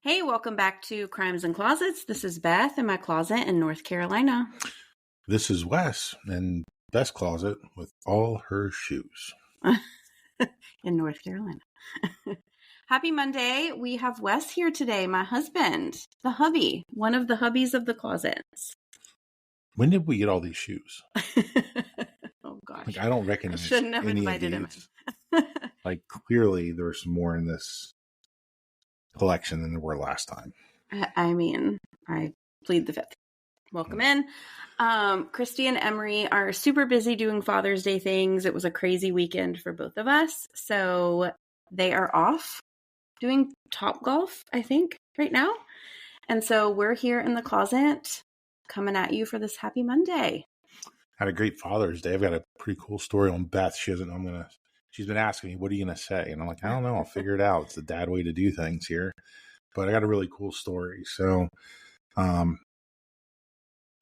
Hey, welcome back to Crimes and Closets. This is Beth in my closet in North Carolina. This is Wes in Beth's closet with all her shoes. In North Carolina. Happy Monday. We have Wes here today, my husband, the hubby, one of the hubbies of the closets. When did we get all these shoes? Oh, gosh. Like, I don't recognize shouldn't have any invited of him these. Like, clearly there's more in this collection than there were last time. I mean, I plead the fifth. Welcome in. Christy and Emery are super busy doing Father's Day things. It was a crazy weekend for both of us. So they are off doing Topgolf, I think, right now. And so we're here in the closet coming at you for this happy Monday. Had a great Father's Day. I've got a pretty cool story on Beth. She's been asking me, what are you going to say? And I'm like, I don't know. I'll figure it out. It's the dad way to do things here. But I got a really cool story. So,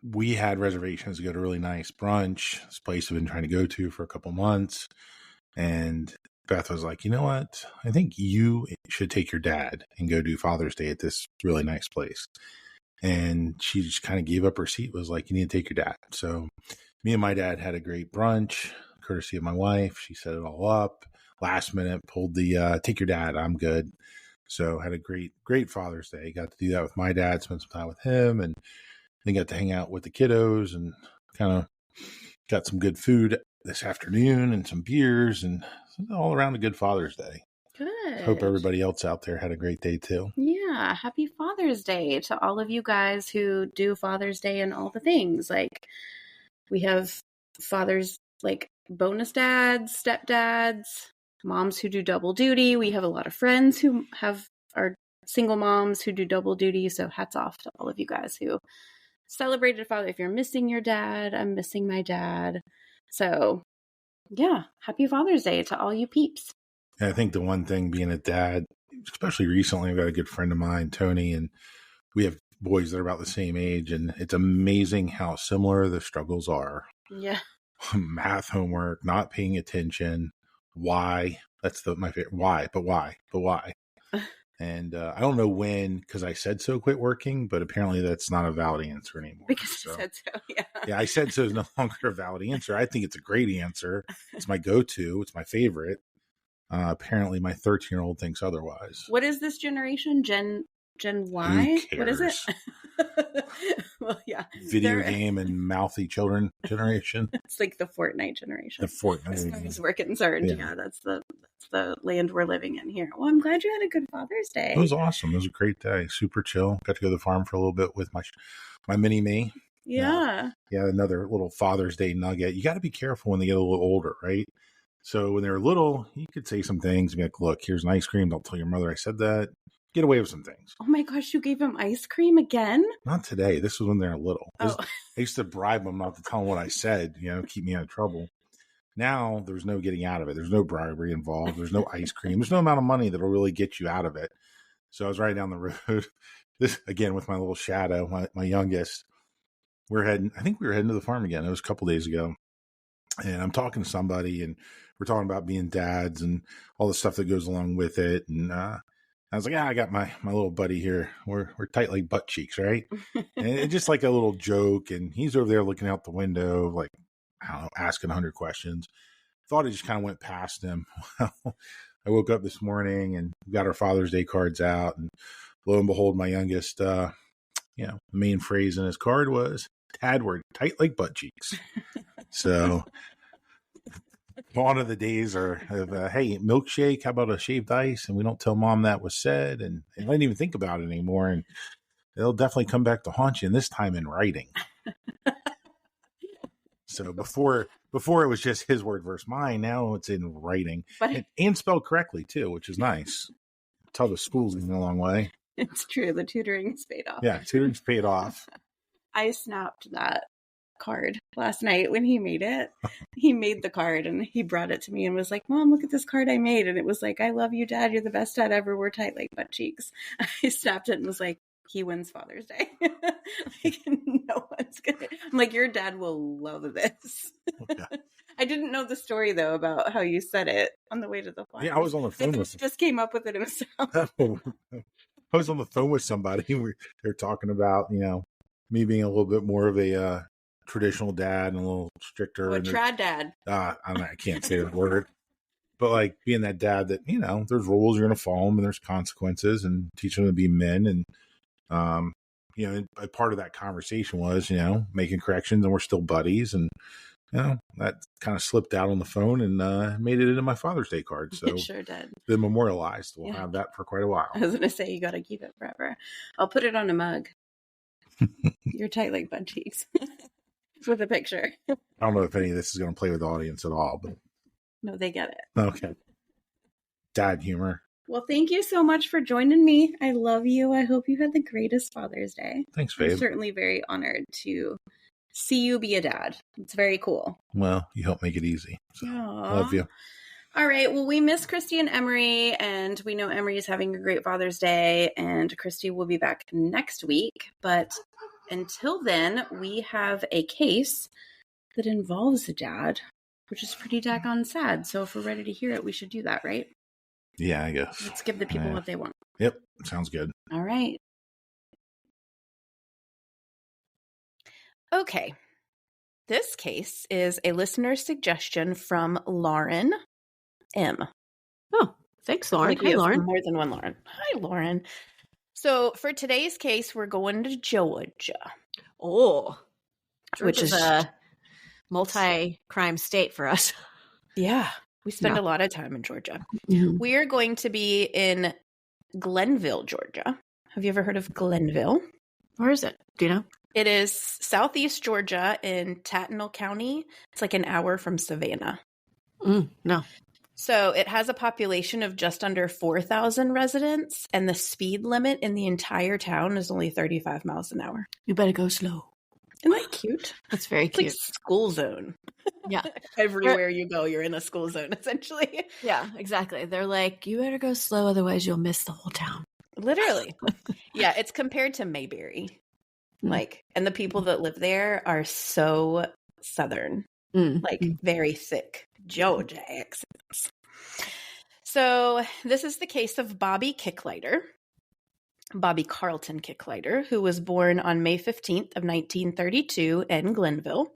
we had reservations to go to a really nice brunch. This place I've been trying to go to for a couple months. And Beth was like, you know what? I think you should take your dad and go do Father's Day at this really nice place. And she just kind of gave up her seat, was like, you need to take your dad. So me and my dad had a great brunch, courtesy of my wife. She set it all up. Last minute, pulled the take your dad, I'm good. So had a great Father's Day. Got to do that with my dad, spend some time with him, and then got to hang out with the kiddos and kind of got some good food this afternoon and some beers and all around a good Father's Day. Good. Hope everybody else out there had a great day too. Yeah. Happy Father's Day to all of you guys who do Father's Day and all the things. Like, we have fathers, like bonus dads, stepdads, moms who do double duty. We have a lot of friends who are single moms who do double duty. So hats off to all of you guys who celebrated Father. If you're missing your dad, I'm missing my dad. So yeah, happy Father's Day to all you peeps. And I think the one thing being a dad, especially recently, I've got a good friend of mine, Tony, and we have boys that are about the same age, and it's amazing how similar the struggles are. Yeah. Math homework, not paying attention. Why? That's my favorite. Why? But why? But why? And I don't know when, because I said so quit working, but apparently that's not a valid answer anymore. Because I said so, yeah. Yeah, I said so is no longer a valid answer. I think it's a great answer. It's my go-to. It's my favorite. Apparently my 13-year-old thinks otherwise. What is this generation? Gen Y? What is it? Well, yeah. Video game and mouthy children generation. It's like the Fortnite generation. The Fortnite. As far as we're concerned. Yeah, that's the land we're living in here. Well, I'm glad you had a good Father's Day. It was awesome. It was a great day. Super chill. Got to go to the farm for a little bit with my mini me. Yeah. Yeah, another little Father's Day nugget. You got to be careful when they get a little older, right? So when they were little, you could say some things. Be like, look, here's an ice cream. Don't tell your mother I said that. Get away with some things. Oh my gosh, you gave him ice cream again? Not today. This was when they were little. Oh. I used to bribe them not to tell them what I said, keep me out of trouble. Now there's no getting out of it. There's no bribery involved. There's no ice cream. There's no amount of money that'll really get you out of it. So I was riding down the road. This again with my little shadow, my youngest. I think we were heading to the farm again. It was a couple days ago. And I'm talking to somebody and we're talking about being dads and all the stuff that goes along with it. And I was like, I got my little buddy here. We're tight like butt cheeks, right? And it's just like a little joke. And he's over there looking out the window, like, I don't know, asking 100 questions. Thought I just kind of went past him. Well, I woke up this morning and got our Father's Day cards out. And lo and behold, my youngest, the main phrase in his card was, Dad, we're tight like butt cheeks. So one of the days are of, hey, milkshake, how about a shaved ice? And we don't tell mom that was said. And I didn't even think about it anymore. And it'll definitely come back to haunt you, and this time in writing. So before it was just his word versus mine. Now it's in writing and spelled correctly too, which is nice. Tell the school's going a long way. It's true. The tutoring's paid off. Yeah, tutoring's paid off. I snapped that card last night when he made it. He made the card and he brought it to me and was like, Mom, look at this card I made. And it was like, I love you, Dad. You're the best dad ever. We're tight like butt cheeks. I snapped it and was like, he wins Father's Day. Like, no one's gonna. I'm like, your dad will love this. Yeah. I didn't know the story though about how you said it on the way to the farm. Yeah, I was on the phone with him. Just came up with it himself. I was on the phone with somebody. They're talking about, me being a little bit more of a traditional dad and a little stricter. Oh, a and trad dad. I can't say that word. But like being that dad that, there's rules, you're going to follow them and there's consequences, and teach them to be men. And, a part of that conversation was, making corrections, and we're still buddies. And, that kind of slipped out on the phone and made it into my Father's Day card. So It sure did. Been memorialized. We'll have that for quite a while. I was going to say, you got to keep it forever. I'll put it on a mug. You're tight like butt cheeks. With a picture. I don't know if any of this is going to play with the audience at all, but no, they get it. Okay. Dad humor. Well, thank you so much for joining me. I love you. I hope you had the greatest Father's Day. Thanks, babe. I'm certainly very honored to see you be a dad. It's very cool. Well, you help make it easy. So, love you. All right. Well, we miss Christy and Emery, and we know Emery is having a great Father's Day, and Christy will be back next week. But until then, we have a case that involves a dad, which is pretty daggone sad. So if we're ready to hear it, we should do that, right? Yeah, I guess. Let's give the people what they want. Yep. Sounds good. All right. Okay. This case is a listener suggestion from Lauren M. Oh, thanks, Lauren. Hi, Lauren. More than one Lauren. Hi, Lauren. So for today's case, we're going to Georgia. Oh, which is a multi-crime state for us. Yeah. We spend a lot of time in Georgia. Mm-hmm. We are going to be in Glennville, Georgia. Have you ever heard of Glennville? Where is it? Do you know? It is southeast Georgia in Tattnall County. It's like an hour from Savannah. No. So it has a population of just under 4,000 residents, and the speed limit in the entire town is only 35 miles an hour. You better go slow. Isn't that cute? That's very cute. Like school zone. Yeah. Everywhere you go, you're in a school zone, essentially. Yeah, exactly. They're like, you better go slow, otherwise you'll miss the whole town. Literally. Yeah, it's compared to Mayberry. And the people that live there are so Southern, very thick Georgia accents. So this is the case of Bobby Kicklighter. Bobby Carlton Kicklighter, who was born on May 15th of 1932 in Glennville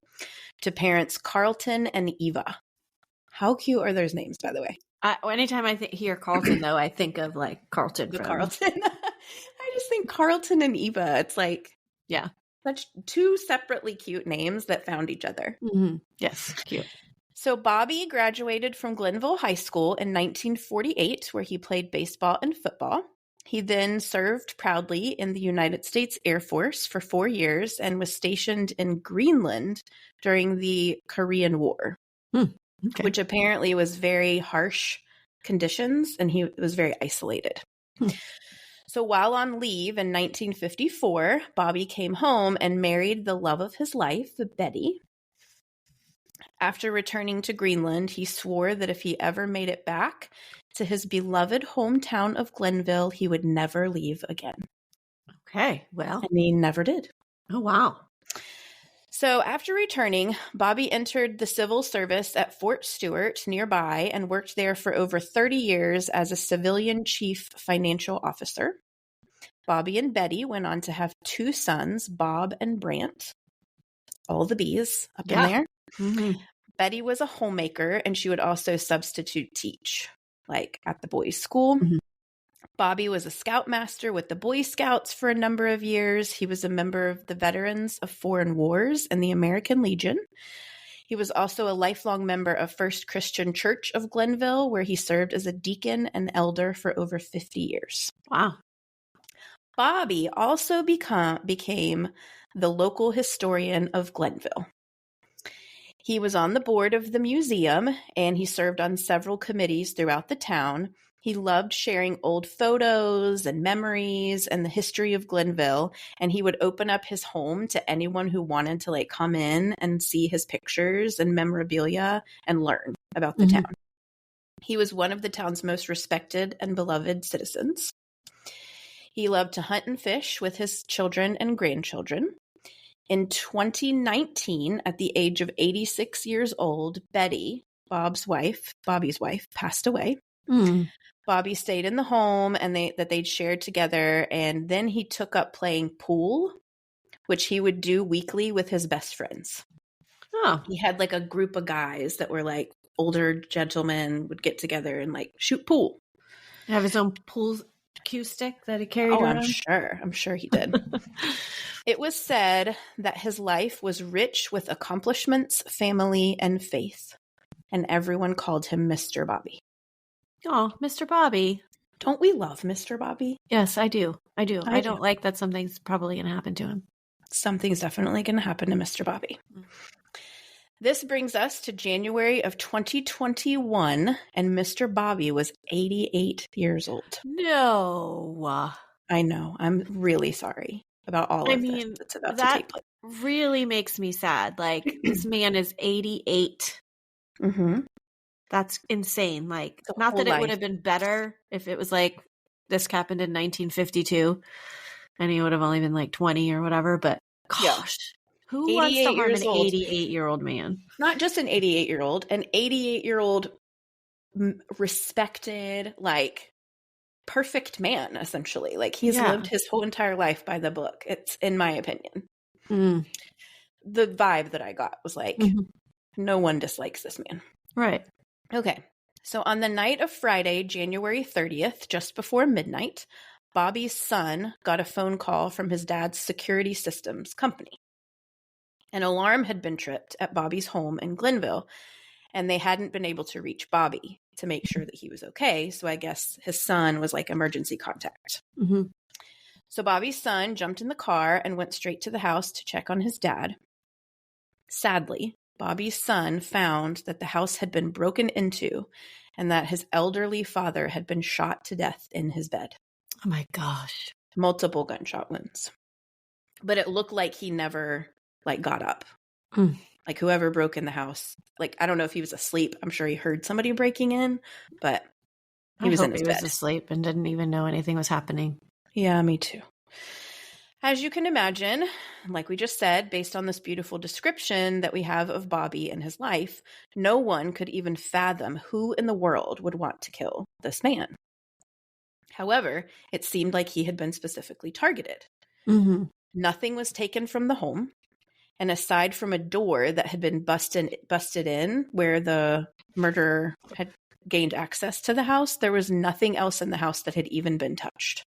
to parents Carlton and Eva. How cute are those names, by the way? Anytime I hear Carlton, though, I think of like Carlton. Carlton. I just think Carlton and Eva. It's like, yeah, such two separately cute names that found each other. Mm-hmm. Yes, cute. So Bobby graduated from Glennville High School in 1948, where he played baseball and football. He then served proudly in the United States Air Force for 4 years and was stationed in Greenland during the Korean War, which apparently was very harsh conditions, and he was very isolated. So while on leave in 1954, Bobby came home and married the love of his life, Betty. After returning to Greenland, he swore that if he ever made it back to his beloved hometown of Glennville, he would never leave again. Okay, well. And he never did. Oh, wow. So after returning, Bobby entered the civil service at Fort Stewart nearby and worked there for over 30 years as a civilian chief financial officer. Bobby and Betty went on to have 2 sons, Bob and Brant. All the B's up in there. Mm-hmm. Betty was a homemaker, and she would also substitute teach, like at the boys' school. Mm-hmm. Bobby was a scoutmaster with the Boy Scouts for a number of years. He was a member of the Veterans of Foreign Wars and the American Legion. He was also a lifelong member of First Christian Church of Glennville, where he served as a deacon and elder for over 50 years. Wow. Bobby also became the local historian of Glennville. He was on the board of the museum, and he served on several committees throughout the town. He loved sharing old photos and memories and the history of Glennville, and he would open up his home to anyone who wanted to come in and see his pictures and memorabilia and learn about the town. He was one of the town's most respected and beloved citizens. He loved to hunt and fish with his children and grandchildren. In 2019, at the age of 86 years old, Betty, Bobby's wife, passed away. Bobby stayed in the home and they'd shared together. And then he took up playing pool, which he would do weekly with his best friends. Oh, He had like a group of guys that were like older gentlemen would get together and like shoot pool. have his own pool cue stick that he carried Oh, around? I'm sure he did. It was said that his life was rich with accomplishments, family, and faith. And everyone called him Mr. Bobby. Oh, Mr. Bobby. Don't we love Mr. Bobby? Yes, I do. I do. I I do. don't like that something's probably going to happen to him. Something's definitely going to happen to Mr. Bobby. This brings us to January of 2021, and Mr. Bobby was 88 years old. No. I know. I'm really sorry about all of this that's about to take place. Really makes me sad. Like, this man is 88. Mm-hmm. That's insane. Like, The not that whole it would life. have been better if it was like this happened in 1952 and he would have only been like 20 or whatever, but gosh, who wants to 88 harm years an old. 88-year-old man? Not just an 88-year-old, an 88-year-old respected, like, perfect man, essentially. Like, he's lived his whole entire life by the book. It's, in my opinion. Mm. The vibe that I got was like, no one dislikes this man. Right. Okay. So on the night of Friday, January 30th, just before midnight, Bobby's son got a phone call from his dad's security systems company. An alarm had been tripped at Bobby's home in Glennville, and they hadn't been able to reach Bobby to make sure that he was okay. So I guess his son was like emergency contact. Mm-hmm. So Bobby's son jumped in the car and went straight to the house to check on his dad. Sadly, Bobby's son found that the house had been broken into and that his elderly father had been shot to death in his bed. Oh my gosh. Multiple gunshot wounds. But it looked like he never like got up. Mm. Like whoever broke in the house, like I don't know if he was asleep. I'm sure he heard somebody breaking in, but he was in his bed. He was asleep and didn't even know anything was happening. Yeah, me too. As you can imagine, like we just said, based on this beautiful description that we have of Bobby and his life, no one could even fathom who in the world would want to kill this man. However, it seemed like he had been specifically targeted. Mm-hmm. Nothing was taken from the home. And aside from a door that had been busted in where the murderer had gained access to the house, there was nothing else in the house that had even been touched.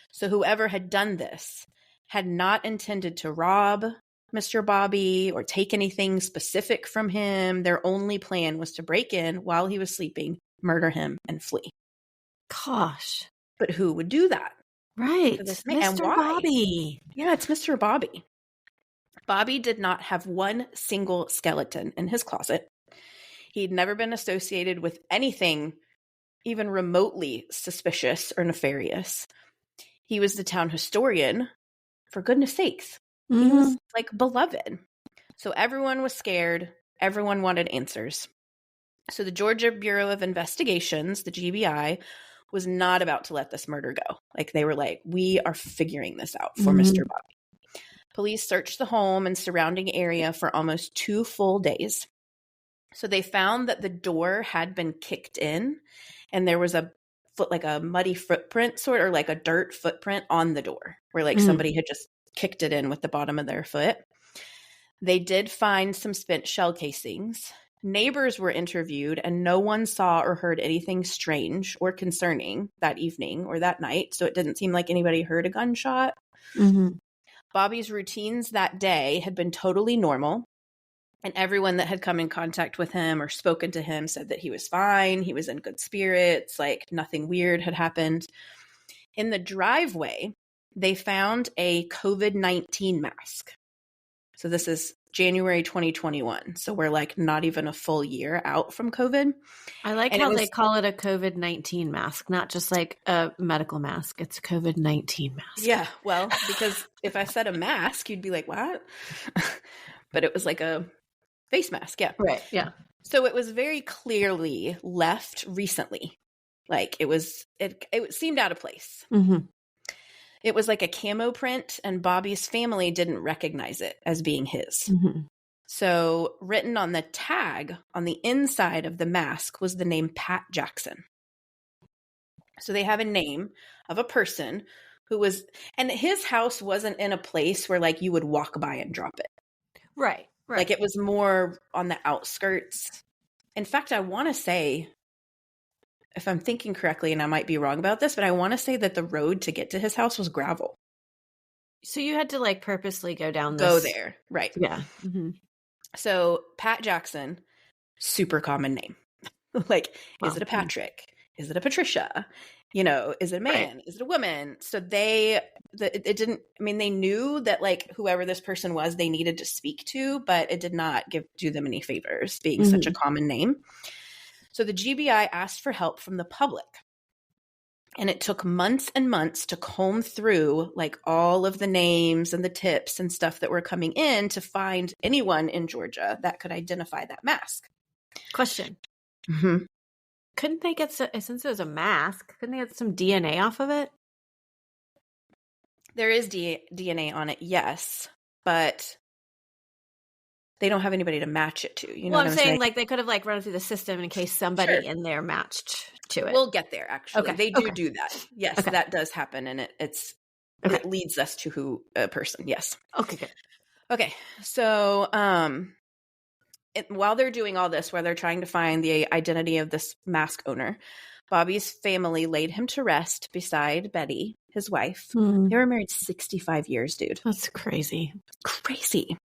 So whoever had done this had not intended to rob Mr. Bobby or take anything specific from him. Their only plan was to break in while he was sleeping, murder him, and flee. Gosh. But who would do that? Right. To this man? Mr. And why? Bobby. Yeah, it's Mr. Bobby. Bobby did not have one single skeleton in his closet. He'd never been associated with anything even remotely suspicious or nefarious. He was the town historian, for goodness sakes. Mm-hmm. He was like beloved. So everyone was scared. Everyone wanted answers. So the Georgia Bureau of Investigations, the GBI, was not about to let this murder go. Like they were like, we are figuring this out for Mr. Bobby. Police searched the home and surrounding area for almost 2 full days. So they found that the door had been kicked in and there was a muddy footprint or like a dirt footprint on the door where like somebody had just kicked it in with the bottom of their foot. They did find some spent shell casings. Neighbors were interviewed and no one saw or heard anything strange or concerning that evening or that night. So it didn't seem like anybody heard a gunshot. Mm-hmm. Bobby's routines that day had been totally normal. And everyone that had come in contact with him or spoken to him said that he was fine. He was in good spirits. Like nothing weird had happened. In the driveway, they found a COVID-19 mask. So this is January 2021. So we're like not even a full year out from COVID. I like how they call it a COVID-19 mask, not just like a medical mask. It's a COVID-19 mask. Yeah, well, because if I said a mask, you'd be like, what? But it was like a face mask. Yeah. Right. Yeah. So it was very clearly left recently. Like it seemed out of place. Mm-hmm. It was like a camo print and Bobby's family didn't recognize it as being his. Mm-hmm. So written on the tag on the inside of the mask was the name Pat Jackson. So they have a name of a person who was, and his house wasn't in a place where like you would walk by and drop it. Right. Like it was more on the outskirts. In fact, I want to say, if I'm thinking correctly, and I might be wrong about this, but I want to say that the road to get to his house was gravel. So you had to like purposely go down Go there. Right. Yeah. Mm-hmm. So Pat Jackson, super common name. Like, is it a Patrick? Is it a Patricia? You know, is it a man? Right. Is it a woman? So they knew that like whoever this person was, they needed to speak to, but it did not do them any favors being such a common name. So the GBI asked for help from the public. And it took months and months to comb through like all of the names and the tips and stuff that were coming in to find anyone in Georgia that could identify that mask. Question. Mm-hmm. Couldn't they get, since it was a mask, couldn't they get some DNA off of it? There is DNA on it, yes, but they don't have anybody to match it to. You know, I'm saying like they could have like run it through the system in case somebody in there matched to it. We'll get there. Actually, they do that. Yes, that does happen, and it leads us to who a person. Yes. Okay. Good. Okay. So, while they're doing all this, while they're trying to find the identity of this mask owner, Bobby's family laid him to rest beside Betty, his wife. They were married 65 years, dude. That's crazy. Crazy.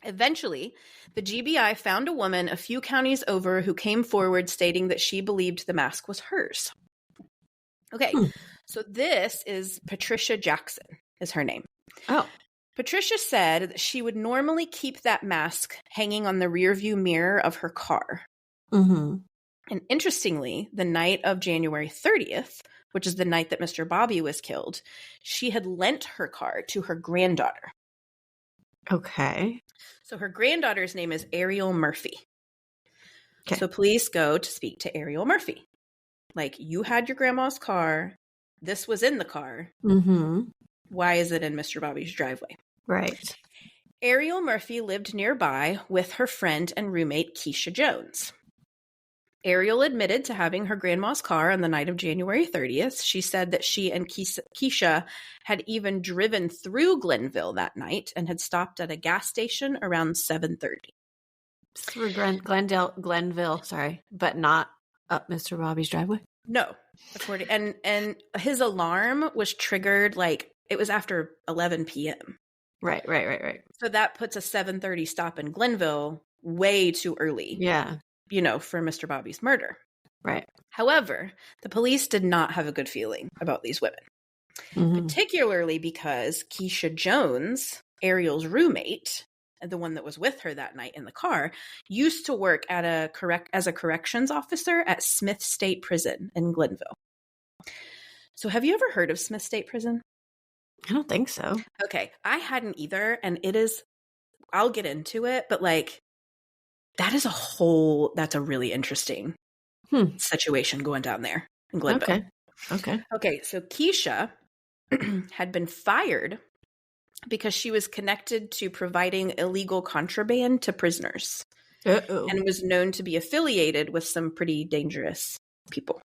Eventually, the GBI found a woman a few counties over who came forward stating that she believed the mask was hers. Okay, so this is Patricia Jackson, is her name. Oh. Patricia said that she would normally keep that mask hanging on the rearview mirror of her car. Mm-hmm. And interestingly, the night of January 30th, which is the night that Mr. Bobby was killed, she had lent her car to her granddaughter. Okay. So her granddaughter's name is Ariel Murphy. Okay. So police go to speak to Ariel Murphy. Like, you had your grandma's car. This was in the car. Mm-hmm. Why is it in Mr. Bobby's driveway? Right. Ariel Murphy lived nearby with her friend and roommate, Keisha Jones. Ariel admitted to having her grandma's car on the night of January 30th. She said that she and Keisha had even driven through Glennville that night and had stopped at a gas station around 7:30. Through Glennville, sorry, but not up Mr. Bobby's driveway? No. And his alarm was triggered, like, it was after 11 p.m. Right. So that puts a 7:30 stop in Glennville way too early. Yeah. You know, for Mr. Bobby's murder. Right. However, the police did not have a good feeling about these women, particularly because Keisha Jones, Ariel's roommate, and the one that was with her that night in the car, used to work at as a corrections officer at Smith State Prison in Glennville. So have you ever heard of Smith State Prison? I don't think so. Okay. I hadn't either. And I'll get into it, but like, that's a really interesting situation going down there in Glennville. Okay. So Keisha had been fired because she was connected to providing illegal contraband to prisoners. Uh-oh. And was known to be affiliated with some pretty dangerous people.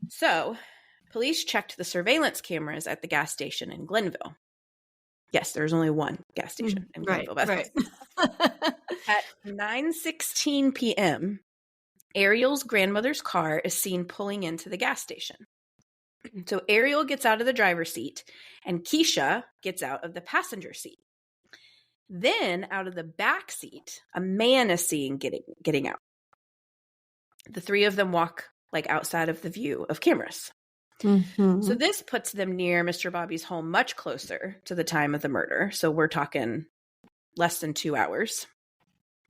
So police checked the surveillance cameras at the gas station in Glennville. Yes, there's only one gas station in Glennville. Right. At 9:16 p.m., Ariel's grandmother's car is seen pulling into the gas station. So Ariel gets out of the driver's seat, and Keisha gets out of the passenger seat. Then, out of the back seat, a man is seen getting out. The three of them walk like outside of the view of cameras. Mm-hmm. So this puts them near Mr. Bobby's home, much closer to the time of the murder. So we're talking less than 2 hours.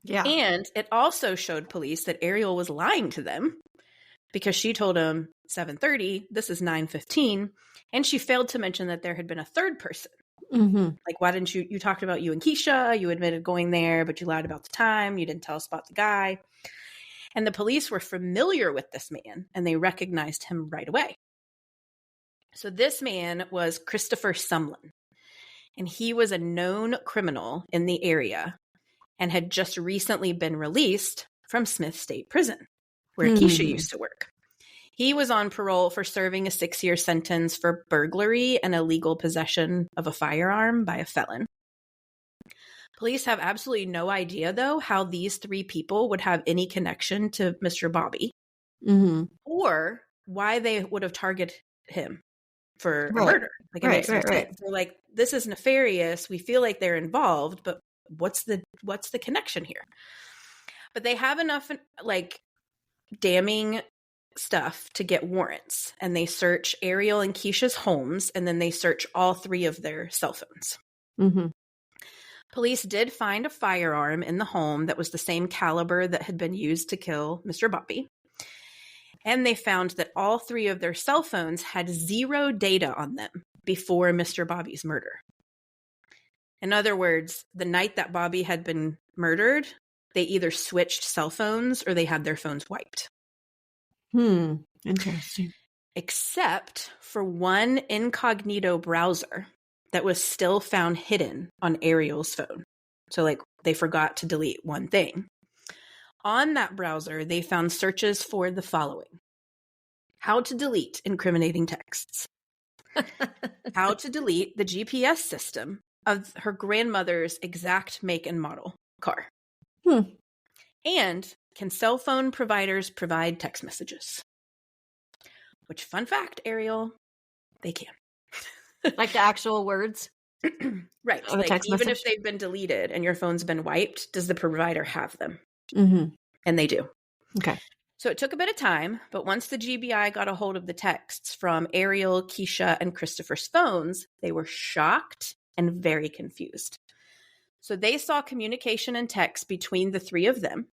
Yeah. And it also showed police that Ariel was lying to them because she told them 7:30, this is 9:15, and she failed to mention that there had been a third person. Mm-hmm. Like, why didn't you talked about you and Keisha, you admitted going there, but you lied about the time, you didn't tell us about the guy. And the police were familiar with this man, and they recognized him right away. So this man was Christopher Sumlin, and he was a known criminal in the area and had just recently been released from Smith State Prison, where Keisha used to work. He was on parole for serving a 6-year sentence for burglary and illegal possession of a firearm by a felon. Police have absolutely no idea, though, how these 3 people would have any connection to Mr. Bobby or why they would have targeted him for a murder. Like, it makes no sense. They're like, this is nefarious. We feel like they're involved, but what's the connection here? But they have enough, like, damning stuff to get warrants, and they search Ariel and Keisha's homes, and then they search all 3 of their cell phones. Police did find a firearm in the home that was the same caliber that had been used to kill Mr. Bobby. And they found that all 3 of their cell phones had 0 data on them before Mr. Bobby's murder. In other words, the night that Bobby had been murdered, they either switched cell phones or they had their phones wiped. Interesting. Except for one incognito browser that was still found hidden on Ariel's phone. So, like, they forgot to delete one thing. On that browser, they found searches for the following: how to delete incriminating texts, how to delete the GPS system of her grandmother's exact make and model car, and can cell phone providers provide text messages? Which, fun fact, Ariel, they can. Like the actual words? Right. Like, even if they've been deleted and your phone's been wiped, does the provider have them? And they do. Okay. So it took a bit of time, but once the GBI got a hold of the texts from Ariel, Keisha, and Christopher's phones, they were shocked and very confused. So they saw communication and text between the 3 of them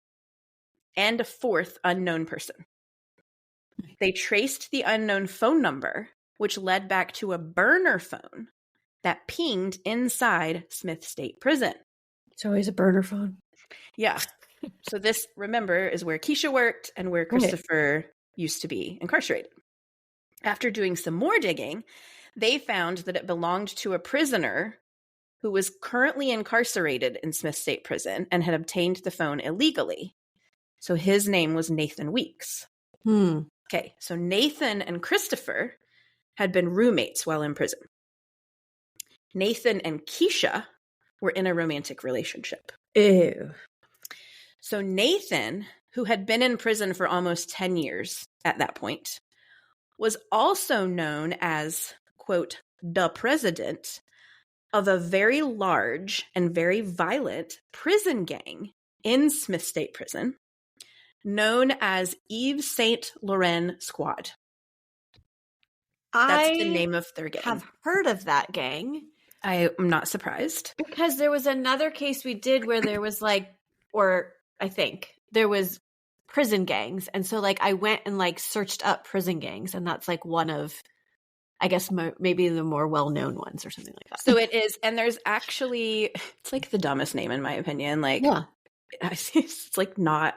and a 4th unknown person. They traced the unknown phone number, which led back to a burner phone that pinged inside Smith State Prison. It's always a burner phone. Yeah. So this, remember, is where Keisha worked and where Christopher used to be incarcerated. After doing some more digging, they found that it belonged to a prisoner who was currently incarcerated in Smith State Prison and had obtained the phone illegally. So his name was Nathan Weeks. Okay, so Nathan and Christopher had been roommates while in prison. Nathan and Keisha were in a romantic relationship. Ew. So Nathan, who had been in prison for almost 10 years at that point, was also known as, quote, the president of a very large and very violent prison gang in Smith State Prison, known as Yves Saint Laurent Squad. That's the name of their gang. I have heard of that gang. I am not surprised. Because there was another case we did where there was like, or I think there was prison gangs. And so like I went and like searched up prison gangs, and that's like one of, I guess, maybe the more well-known ones or something like that. So it is. And there's actually, it's like the dumbest name in my opinion. Like, yeah. It's like not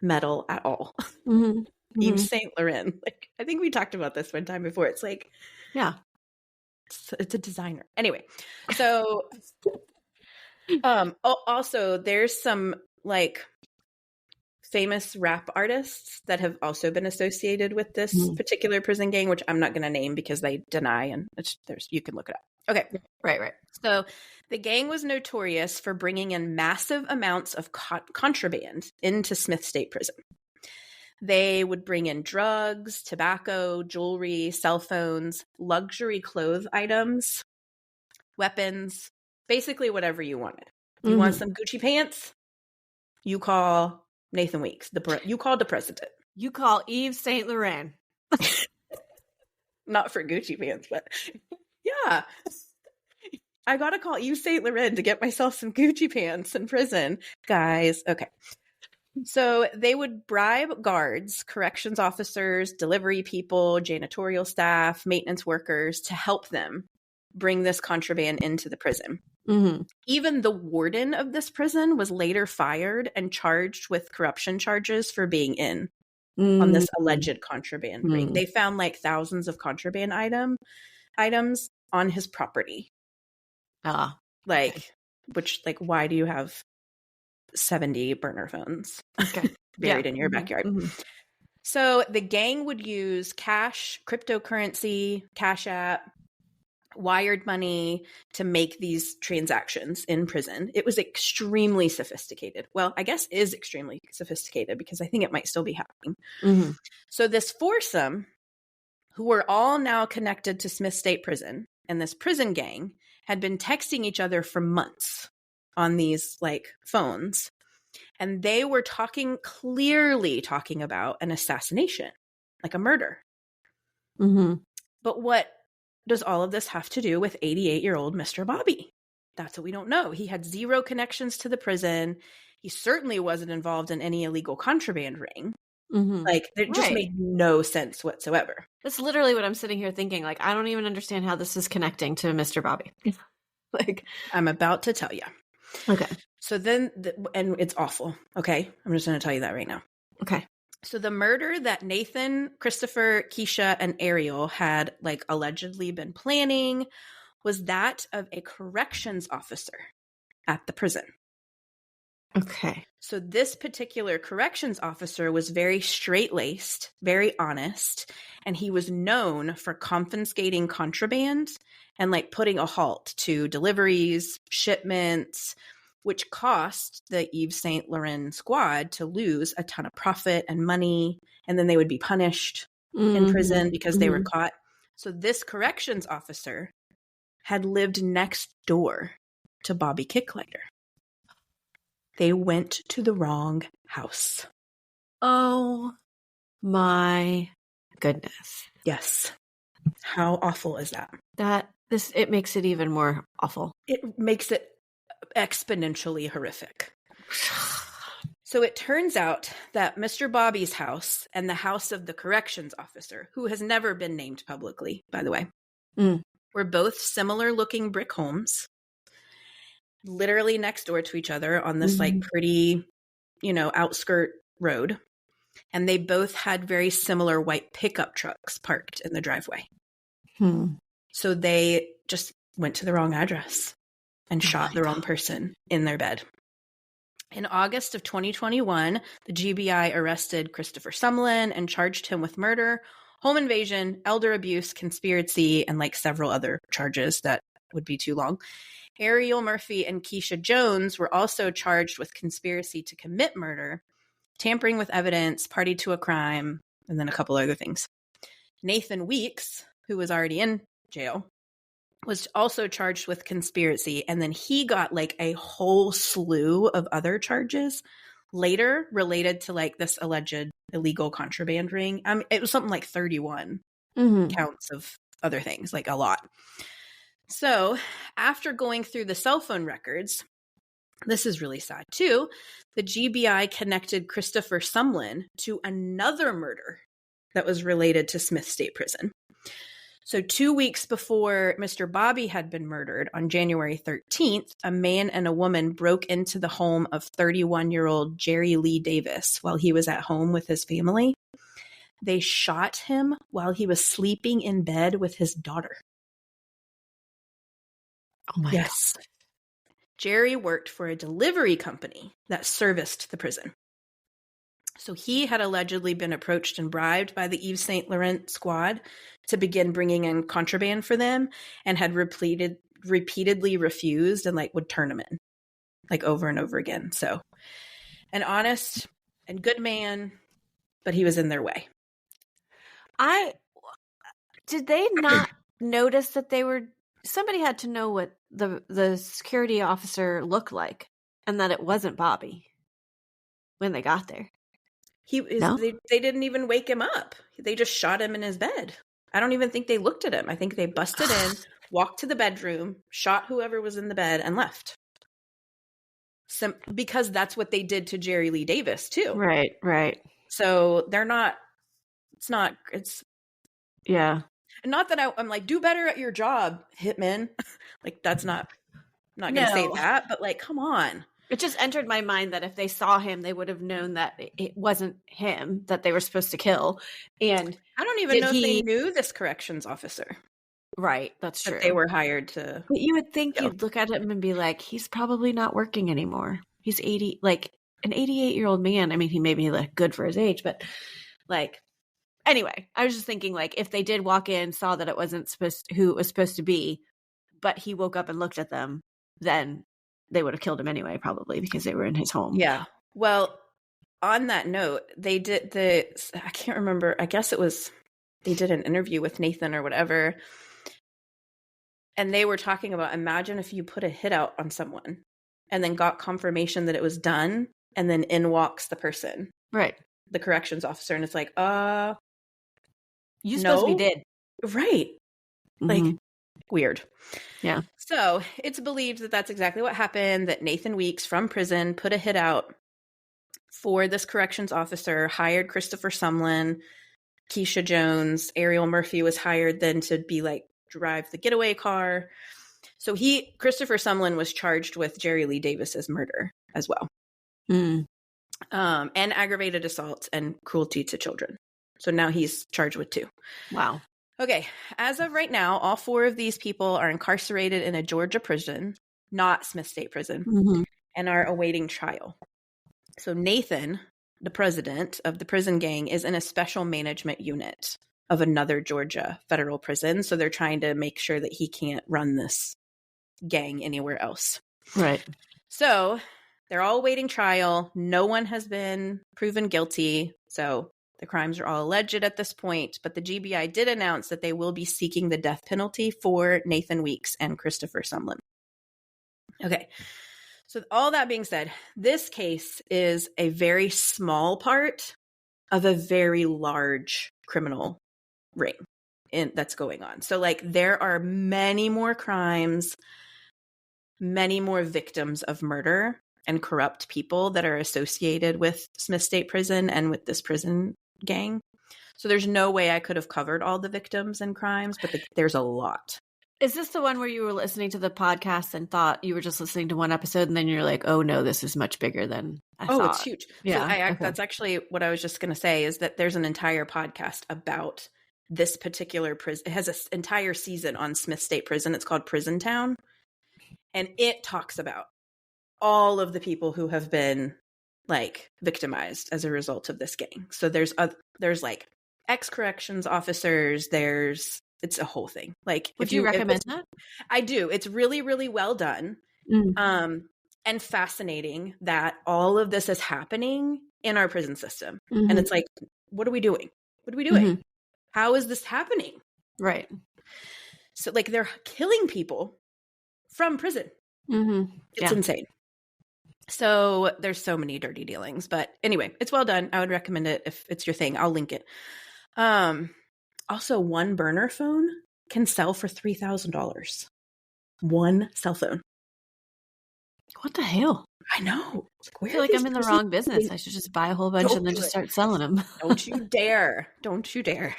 metal at all. Yves Saint Laurent. Like, I think we talked about this one time before. It's like, yeah, it's a designer. Anyway, so also there's some like famous rap artists that have also been associated with this particular prison gang, which I'm not going to name because they deny, and you can look it up. Okay. Right. So the gang was notorious for bringing in massive amounts of contraband into Smith State Prison. They would bring in drugs, tobacco, jewelry, cell phones, luxury clothes items, weapons, basically whatever you wanted. You want some Gucci pants? You call Nathan Weeks. You called the president. You call Yves Saint Laurent. Not for Gucci pants, but yeah. I got to call Yves Saint Laurent to get myself some Gucci pants in prison. Guys, okay. So they would bribe guards, corrections officers, delivery people, janitorial staff, maintenance workers to help them bring this contraband into the prison. Even the warden of this prison was later fired and charged with corruption charges for being in on this alleged contraband bring. They found like thousands of contraband items on his property. Which, like, why do you have 70 burner phones buried in your backyard? So the gang would use cash, cryptocurrency, Cash App, wired money to make these transactions in prison. It was extremely sophisticated. Well, I guess is extremely sophisticated because I think it might still be happening. Mm-hmm. So this foursome, who were all now connected to Smith State Prison, and this prison gang had been texting each other for months on these like phones. And they were clearly talking about an assassination, like a murder. Mm-hmm. But what does all of this have to do with 88-year-old Mr. Bobby? That's what we don't know. He had zero connections to the prison. He certainly wasn't involved in any illegal contraband ring. Mm-hmm. Like, it just made no sense whatsoever. That's literally what I'm sitting here thinking. Like, I don't even understand how this is connecting to Mr. Bobby. Like, I'm about to tell you. Okay. So then, and it's awful. Okay. I'm just going to tell you that right now. Okay. So the murder that Nathan, Christopher, Keisha, and Ariel had like allegedly been planning was that of a corrections officer at the prison. Okay. So this particular corrections officer was very straight-laced, very honest, and he was known for confiscating contraband and like putting a halt to deliveries, shipments, which cost the Yves Saint Laurent squad to lose a ton of profit and money, and then they would be punished in prison because they were caught. So this corrections officer had lived next door to Bobby Kicklighter. They went to the wrong house. Oh my goodness. Yes. How awful is that? It makes it even more awful. It makes it exponentially horrific. So it turns out that Mr. Bobby's house and the house of the corrections officer, who has never been named publicly, by the way, were both similar looking brick homes, literally next door to each other on this like pretty, outskirt road. And they both had very similar white pickup trucks parked in the driveway. So they just went to the wrong address and shot the wrong person in their bed. In August of 2021, the GBI arrested Christopher Sumlin and charged him with murder, home invasion, elder abuse, conspiracy, and like several other charges that would be too long. Ariel Murphy and Keisha Jones were also charged with conspiracy to commit murder, tampering with evidence, party to a crime, and then a couple other things. Nathan Weeks, who was already in jail, was also charged with conspiracy, and then he got like a whole slew of other charges later related to like this alleged illegal contraband ring. It was something like 31 counts of other things, like a lot. So after going through the cell phone records, this is really sad too, the GBI connected Christopher Sumlin to another murder that was related to Smith State Prison. So 2 weeks before Mr. Bobby had been murdered, on January 13th, a man and a woman broke into the home of 31-year-old Jerry Lee Davis while he was at home with his family. They shot him while he was sleeping in bed with his daughter. Oh my God. Jerry worked for a delivery company that serviced the prison. So he had allegedly been approached and bribed by the Yves Saint Laurent squad to begin bringing in contraband for them, and had repeatedly refused and like would turn them in like over and over again. So an honest and good man, but he was in their way. Did they not notice that somebody had to know what the security officer looked like and that it wasn't Bobby when they got there? They didn't even wake him up. They just shot him in his bed. I don't even think they looked at him. I think they busted in, walked to the bedroom, shot whoever was in the bed, and left. Because that's what they did to Jerry Lee Davis too. Right. So it's yeah. Not that I'm like, do better at your job, hitman. Like, that's not going to say that, but like, come on. It just entered my mind that if they saw him, they would have known that it wasn't him that they were supposed to kill. And I don't even know if they knew this corrections officer. Right, that's true. They were hired to. But you would think you'd look at him and be like, he's probably not working anymore. He's 80, like an 88-year-old man. I mean, he may be like good for his age, but like, anyway, I was just thinking, like, if they did walk in, saw that it wasn't who it was supposed to be, but he woke up and looked at them, then they would have killed him anyway, probably, because they were in his home. Yeah. Well, on that note, they did I can't remember, I guess it was, they did an interview with Nathan or whatever, and they were talking about, imagine if you put a hit out on someone and then got confirmation that it was done, and then in walks the person. Right. The corrections officer, and it's like, you supposed to be dead. Right. Like, weird. Yeah. So it's believed that that's exactly what happened, that Nathan Weeks from prison put a hit out for this corrections officer, hired Christopher Sumlin, Keisha Jones, Ariel Murphy was hired then to be like, drive the getaway car. So Christopher Sumlin was charged with Jerry Lee Davis's murder as well. And aggravated assault and cruelty to children. So now he's charged with 2. Wow. Okay. As of right now, all 4 of these people are incarcerated in a Georgia prison, not Smith State Prison, and are awaiting trial. So Nathan, the president of the prison gang, is in a special management unit of another Georgia federal prison. So they're trying to make sure that he can't run this gang anywhere else. Right. So they're all awaiting trial. No one has been proven guilty. So the crimes are all alleged at this point. But the GBI did announce that they will be seeking the death penalty for Nathan Weeks and Christopher Sumlin. Okay. So all that being said, this case is a very small part of a very large criminal ring that's going on. So like, there are many more crimes, many more victims of murder and corrupt people that are associated with Smith State Prison and with this prison gang. So there's no way I could have covered all the victims and crimes, but there's a lot. Is this the one where you were listening to the podcast and thought you were just listening to one episode and then you're like, oh no, this is much bigger than I thought? Oh, it's huge. Yeah. So Okay. That's actually what I was just going to say, is that there's an entire podcast about this particular prison. It has an entire season on Smith State Prison. It's called Prison Town. And it talks about all of the people who have been like victimized as a result of this gang. So there's like ex-corrections officers, it's a whole thing. Like, would you recommend that? I do. It's really, really well done. And fascinating that all of this is happening in our prison system. And it's like, what are we doing? What are we doing? How is this happening? Right. So like, they're killing people from prison. It's insane. So there's so many dirty dealings, but anyway, it's well done. I would recommend it if it's your thing. I'll link it. Also, one burner phone can sell for $3,000. One cell phone. What the hell? I know. I feel like I'm in the wrong business. I should just buy a whole bunch and then just start selling them. Don't you dare. Don't you dare.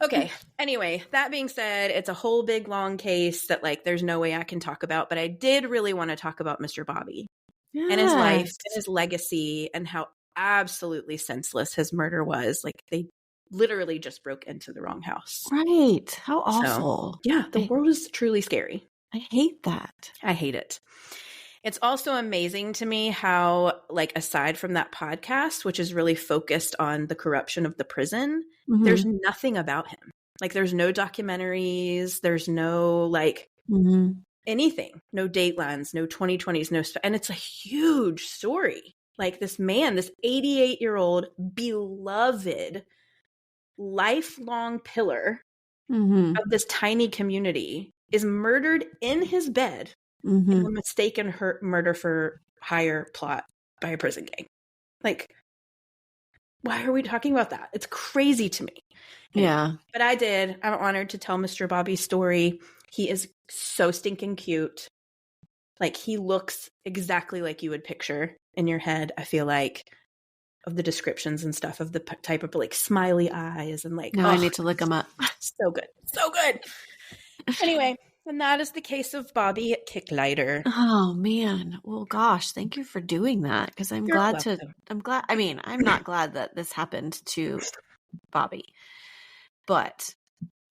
Okay. Anyway, that being said, it's a whole big long case that like there's no way I can talk about, but I did really want to talk about Mr. Bobby and his life and his legacy and how absolutely senseless his murder was. Like, they literally just broke into the wrong house. Right. How awful. So, yeah, the world is truly scary. I hate that. I hate it. It's also amazing to me how, like, aside from that podcast, which is really focused on the corruption of the prison, there's nothing about him. Like, there's no documentaries, there's no, like, anything. No Datelines, no 2020s, and it's a huge story. Like, this man, this 88-year-old beloved, lifelong pillar of this tiny community is murdered in his bed in a mistaken murder for hire plot by a prison gang. Like, why are we talking about that? It's crazy to me. Yeah. But I'm honored to tell Mr. Bobby's story. He is so stinking cute. Like, he looks exactly like you would picture in your head, I feel like, of the descriptions and stuff of the type of like smiley eyes and like. No, I need to look him up. So good. So good. Anyway, and that is the case of Bobby Kicklighter. Oh man. Well, gosh, thank you for doing that. Because I'm glad. I mean, I'm not glad that this happened to Bobby, but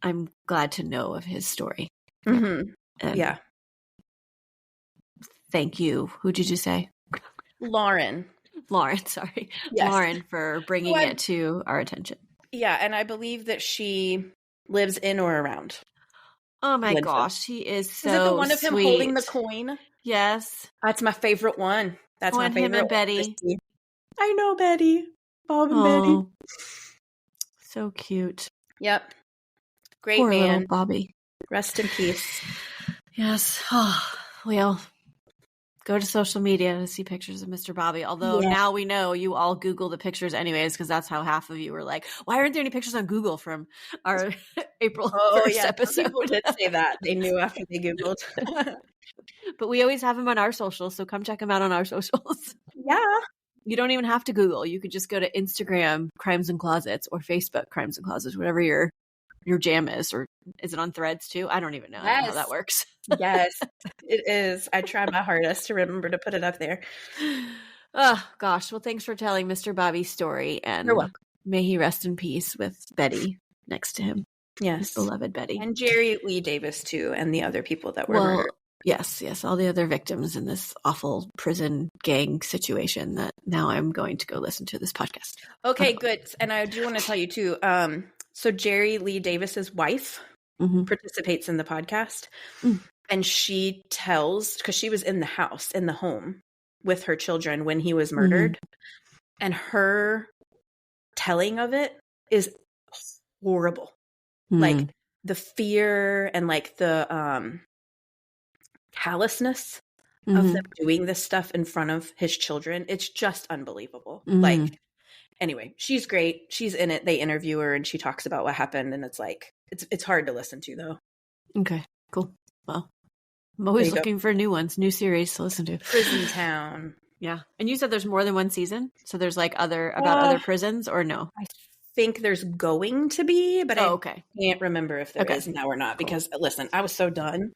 I'm glad to know of his story. Yeah. Thank you. Who did you say? Lauren. Lauren, sorry. Yes. Lauren for bringing it to our attention. Yeah, and I believe that she lives in or around. Oh my Glennville. gosh, he is so Is it the one of him sweet. holding the coin? Yes. That's my favorite one. That's my favorite him and one. Betty. I know Betty. Bob and Betty. So cute. Yep. Great Poor man. little Bobby. Rest in peace. Yes. Oh, well, go to social media to see pictures of Mr. Bobby. Although now we know you all Google the pictures anyways, because that's how half of you were like, why aren't there any pictures on Google from our April 1st episode? Some people did say that. They knew after they Googled. But we always have him on our socials, so come check him out on our socials. Yeah. You don't even have to Google. You could just go to Instagram Crimes and Closets or Facebook Crimes and Closets, whatever your jam is. Or is it on Threads too? I don't even know how that works. Yes, it is. I tried my hardest to remember to put it up there. Oh, gosh. Well, thanks for telling Mr. Bobby's story. And you're welcome. May he rest in peace with Betty next to him. Yes. His beloved Betty. And Jerry Lee Davis, too, and the other people that were murdered. Yes. All the other victims in this awful prison gang situation that now I'm going to go listen to this podcast. Okay, good. And I do want to tell you, too, so Jerry Lee Davis's wife participates in the podcast. And she tells, because she was in the house, in the home with her children when he was murdered. And her telling of it is horrible. Like the fear and like the callousness of them doing this stuff in front of his children. It's just unbelievable. Like, anyway, she's great. She's in it. They interview her and she talks about what happened. And it's like, it's hard to listen to, though. Okay, cool. Well, I'm always looking for new ones, new series to listen to. Prison Town. Yeah. And you said there's more than one season? So there's like other prisons or no? I think there's going to be, but I okay. can't remember if there is now or not because listen, I was so done.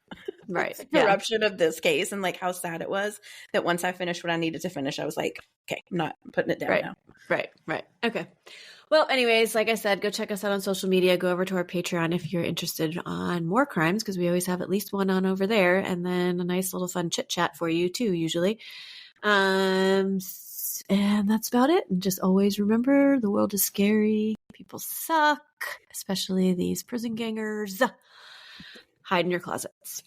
Right. The corruption of this case and like how sad it was that once I finished what I needed to finish, I was like, okay, I'm not putting it down now. Right. Okay. Well, anyways, like I said, go check us out on social media. Go over to our Patreon if you're interested on more crimes, because we always have at least one on over there, and then a nice little fun chit chat for you too, usually. And that's about it. And just always remember, the world is scary. People suck, especially these prison gangers. Hide in your closets.